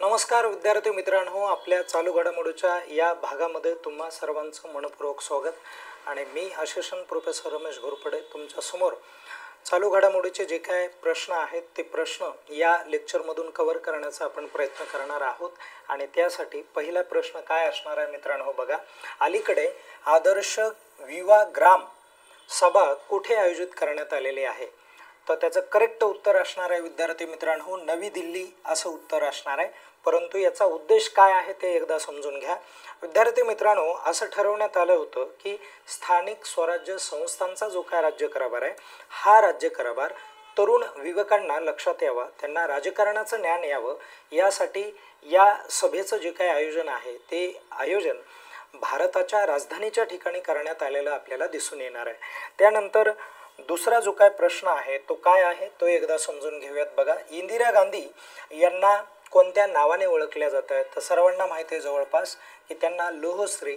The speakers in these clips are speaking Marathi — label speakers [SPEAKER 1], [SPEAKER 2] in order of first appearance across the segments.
[SPEAKER 1] नमस्कार विद्यार्थी मित्रांनो, आपल्या चालू घडामोडीच्या या भागामध्ये तुम्हा सर्वांचं मनपूर्वक स्वागत. आणि मी असिस्टंट प्रोफेसर रमेश घोरपडे तुमच्या समोर चालू घडामोडीचे जे काय प्रश्न आहेत ते प्रश्न या लेक्चरमधून कव्हर करण्याचा आपण प्रयत्न करणार आहोत. आणि त्यासाठी पहिला प्रश्न काय असणार आहे मित्रांनो, बघा. अलीकडे आदर्श विवा ग्राम सभा कुठे आयोजित करण्यात आलेली आहे? तर त्याचं करेक्ट उत्तर असणार आहे विद्यार्थी मित्रांनो, नवी दिल्ली असं उत्तर असणार आहे. परंतु याचा उद्देश काय आहे ते एकदा समजून घ्या. विद्यार्थी मित्रांनो, असं ठरवण्यात आलं होतं की स्थानिक स्वराज्य संस्थांचा जो काय राज्यकारभार आहे, हा राज्यकारभार तरुण युवकांना लक्षात यावा, त्यांना राजकारणाचं ज्ञान यावं, यासाठी या सभेचं जे काही आयोजन आहे ते आयोजन भारताच्या राजधानीच्या ठिकाणी करण्यात आलेलं आपल्याला दिसून येणार आहे. त्यानंतर दुसरा जो काय प्रश्न आहे तो काय आहे तो एकदा समजून घेऊयात. बघा, इंदिरा गांधी यांना कोणत्या नावाने ओळखल्या जात आहेत? तर सर्वांना माहिती आहे जवळपास की त्यांना लोहश्री,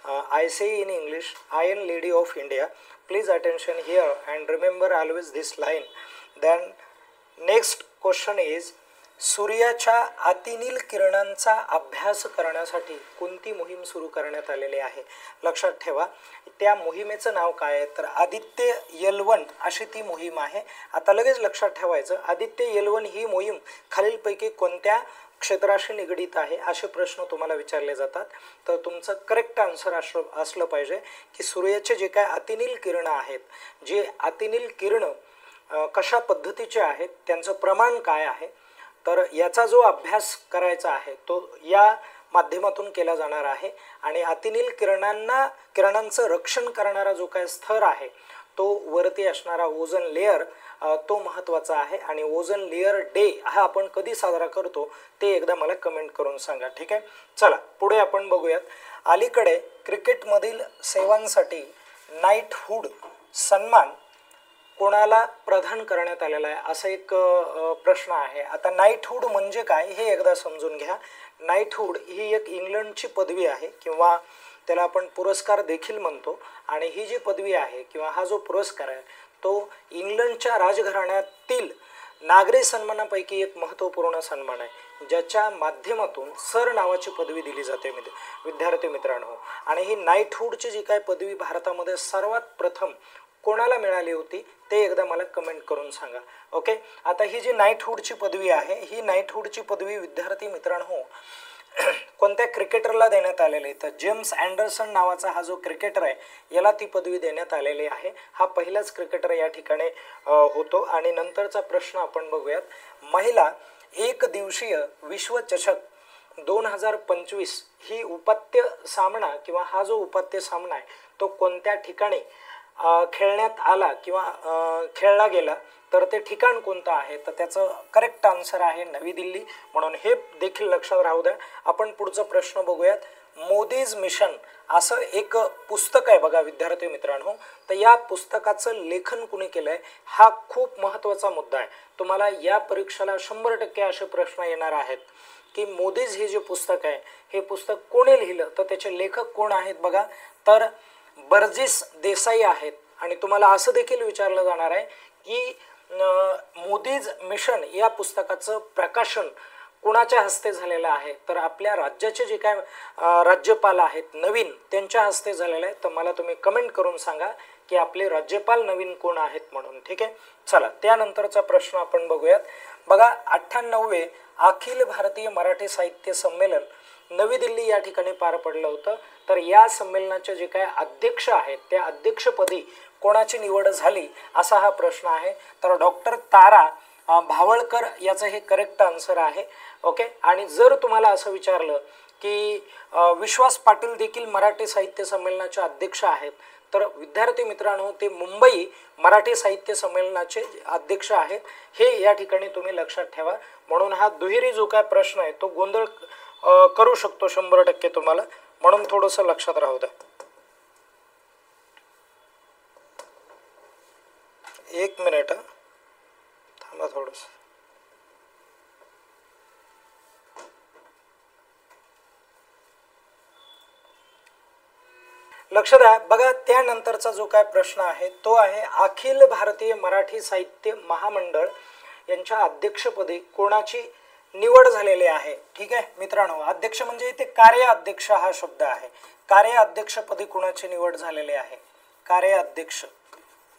[SPEAKER 1] I say in English, iron lady of India. Please attention here and remember always this line. Then next question is, सूर्याच्या अतिनील किरणांचा अभ्यास करण्यासाठी कोणती मोहीम सुरू करण्यात आलेली आहे? लक्षात ठेवा, त्या मोहिमेचं नाव काय आहे? तर आदित्य L1 अशी ती मोहीम आहे. आता लगेच लक्षात ठेवायचं, आदित्य L1 ही मोहीम खालीलपैकी कोणत्या क्षेत्राशी निगडीत आहे असे प्रश्न तुम्हाला विचारले जातात. तर तुमचं करेक्ट आन्सर असलं पाहिजे की सूर्याचे जे काय अतिनील किरणं आहेत, जे अतिनील किरणं कशा पद्धतीचे आहेत, त्यांचं प्रमाण काय आहे, तर याचा जो अभ्यास करायचा आहे तो या माध्यमातून केला जाणार आहे. आणि अतिनील किरणांचं रक्षण करणारा जो काय स्तर आहे तो वरती असणारा ओझोन लेअर तो महत्त्वाचा आहे. आणि ओझोन लेअर डे हा आपण कधी साजरा करतो ते एकदा मला कमेंट करून सांगा, ठीक आहे. चला पुढे आपण बघूयात. अलीकडे क्रिकेटमधील सेवांसाठी नाईटहूड सन्मान कोणाला प्रदान करण्यात आलेला आहे असा एक प्रश्न आहे. आता नाईटहूड म्हणजे काय हे एकदा समजून घ्या. नाईटहूड ही एक इंग्लंडची पदवी आहे किंवा त्याला आपण पुरस्कार देखील म्हणतो. आणि ही जी पदवी आहे किंवा हा जो पुरस्कार आहे तो इंग्लंडच्या राजघराण्यातील नागरी सन्मानापैकी एक महत्त्वपूर्ण सन्मान आहे, ज्याच्या माध्यमातून सर नावाची पदवी दिली जाते विद्यार्थी मित्रांनो. आणि ही नाईटहूडची जी काय पदवी भारतामध्ये सर्वात प्रथम कोणाला मिळाली होती ते एकदा मला कमेंट करून सांगा, ओके. आता ही जी नाईटहूडची पदवी आहे, ही नाईटहूडची पदवी विद्यार्थी मित्रांनो कोणत्या क्रिकेटरला देण्यात आलेली आहे? तर जेम्स अँडरसन नावाचा हा जो क्रिकेटर आहे याला ती पदवी देण्यात आलेली आहे. हा पहिलाच क्रिकेटर या ठिकाणी होतो. आणि नंतरचा प्रश्न आपण बघूयात. महिला एक दिवसीय विश्वचषक 2025 ही उपात्य सामना किंवा हा जो उपात्य सामना आहे तो कोणत्या ठिकाणी खेळण्यात आला किंवा खेळला गेला, तर ते ठिकाण कोणतं आहे? तर त्याचं करेक्ट आन्सर आहे नवी दिल्ली. म्हणून हे देखील लक्षात राहू द्या. आपण पुढचा प्रश्न बघूयात. मोदीज मिशन असं एक पुस्तक आहे बघा विद्यार्थी मित्रांनो. तर या पुस्तकाचं लेखन कुणी केलं आहे हा खूप महत्त्वाचा मुद्दा आहे. तुम्हाला या परीक्षेला 100% असे प्रश्न येणार आहेत की मोदीज हे जे पुस्तक आहे हे पुस्तक कोणी लिहिलं, तर त्याचे लेखक कोण आहेत बघा. तर बर्जेस देसाई आहेत. आणि तुम्हाला असं देखील विचारलं जाणार आहे की मोदीज मिशन या पुस्तकाचं प्रकाशन कोणाच्या हस्ते झालेलं आहे? तर आपल्या राज्याचे जे काय राज्यपाल आहेत नवीन, त्यांच्या हस्ते झालेलं आहे. तर मला तुम्ही कमेंट करून सांगा की आपले राज्यपाल नवीन कोण आहेत म्हणून, ठीक आहे. चला त्यानंतरचा प्रश्न आपण बघूयात. बघा, 98वे अखिल भारतीय मराठी साहित्य संमेलन नवी दिल्ली या ठिकाणी पार पडलं होतं. तर या संमेलनाचे जे काय अध्यक्ष आहेत त्या अध्यक्षपदी कोणाची निवड झाली असा हा प्रश्न आहे. तर डॉक्टर तारा भावळकर याचं हे करेक्ट आन्सर आहे, ओके. आणि जर तुम्हाला असं विचारलं की विश्वास पाटील देखील मराठी साहित्य संमेलनाचे अध्यक्ष आहेत, तर विद्यार्थी मित्रांनो ते मुंबई मराठी साहित्य संमेलनाचे अध्यक्ष आहेत, हे या ठिकाणी तुम्ही लक्षात ठेवा. म्हणून हा दुहेरी जो काय प्रश्न आहे तो गोंधळ करू शकतो 100% तुम्हाला, म्हणून थोडंसं लक्षात राहू द्या. एक मिनिट थांबा थोडंसं. लक्ष द्या. बघा, त्यानंतरचा जो काय प्रश्न आहे तो आहे अखिल भारतीय मराठी साहित्य महामंडळ यांच्या अध्यक्षपदी कोणाची निवड झालेली आहे. ठीक आहे मित्रांनो, अध्यक्ष म्हणजे इथे कार्य अध्यक्ष हा शब्द आहे. कार्य अध्यक्षपदी कुणाची निवड झालेली आहे? कार्य अध्यक्ष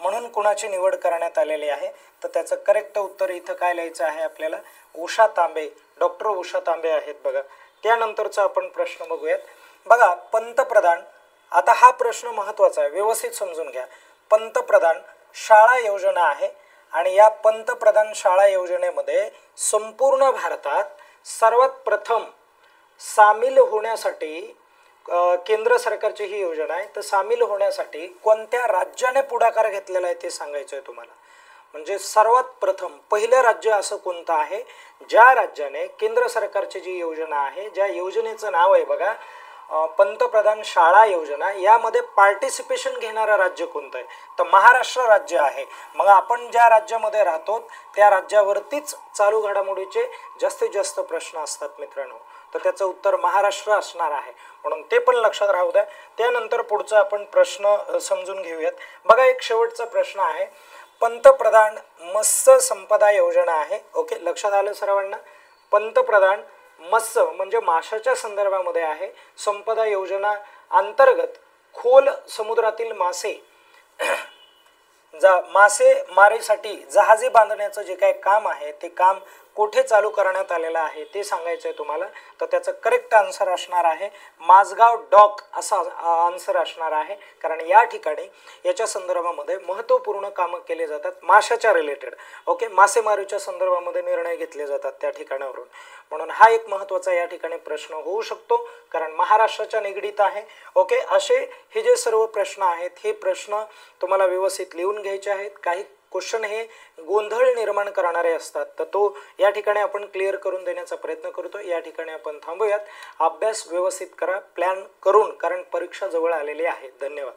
[SPEAKER 1] म्हणून कुणाची निवड करण्यात आलेली आहे? तर त्याचं करेक्ट उत्तर इथं काय लिहायचं आहे आपल्याला? उषा तांबे, डॉक्टर उषा तांबे आहेत बघा. त्यानंतरचा आपण प्रश्न बघूयात. बघा, पंतप्रधान, आता हा प्रश्न महत्त्वाचा आहे, व्यवस्थित समजून घ्या. पंतप्रधान शाळा योजना आहे आणि या पंतप्रधान शाळा योजनेमध्ये संपूर्ण भारतात सर्वात प्रथम सामील होण्यासाठी केंद्र सरकारची ही योजना आहे. तर सामील होण्यासाठी कोणत्या राज्याने पुढाकार घेतलेला आहे ते सांगायचं आहे तुम्हाला. म्हणजे सर्वात प्रथम पहिलं राज्य असं कोणतं आहे ज्या राज्याने केंद्र सरकारची जी योजना आहे, ज्या योजनेचं नाव आहे बघा पंतप्रधान शाळा योजना, यामध्ये पार्टिसिपेशन घेणारं राज्य कोणतं आहे? तर महाराष्ट्र राज्य आहे. मग आपण ज्या राज्यामध्ये राहतो त्या राज्यावरतीच चालू घडामोडीचे जास्तीत जास्त प्रश्न असतात मित्रांनो. तर त्याचं उत्तर महाराष्ट्र असणार आहे, म्हणून ते पण लक्षात राहू द्या. त्यानंतर पुढचा आपण प्रश्न समजून घेऊयात. बघा, एक शेवटचा प्रश्न आहे. पंतप्रधान मत्स्य संपदा योजना आहे. ओके, लक्षात आलं सर्वांना? पंतप्रधान मत्स्य म्हणजे माशाच्या संदर्भामध्ये आहे. संपदा योजना अंतर्गत खोल समुद्रातील मासे मारीसाठी जहाजे बांधण्याचं जे काही काम आहे ते काम कुठे चालू करण्यात आलेलं आहे ते सांगायचं आहे तुम्हाला. तर त्याचं करेक्ट आन्सर असणार आहे माझगाव डॉक असा आन्सर असणार आहे. कारण या ठिकाणी याच्या संदर्भामध्ये महत्त्वपूर्ण कामं केले जातात माशाच्या रिलेटेड. ओके, मासेमारीच्या संदर्भामध्ये निर्णय घेतले जातात त्या ठिकाणावरून. म्हणून हा एक महत्त्वाचा या ठिकाणी प्रश्न होऊ शकतो कारण महाराष्ट्राच्या निगडीत आहे. ओके, असे हे जे सर्व प्रश्न आहेत हे प्रश्न तुम्हाला व्यवस्थित लिहून घ्यायचे आहेत. काही क्वेश्चन हे गोंधळ निर्माण करणारे असतात, तर तो या ठिकाणी आपण क्लिअर करून देण्याचा प्रयत्न करतो. या ठिकाणी आपण थांबूयात. अभ्यास व्यवस्थित करा प्लॅन करून, कारण परीक्षा जवळ आलेली आहे. धन्यवाद.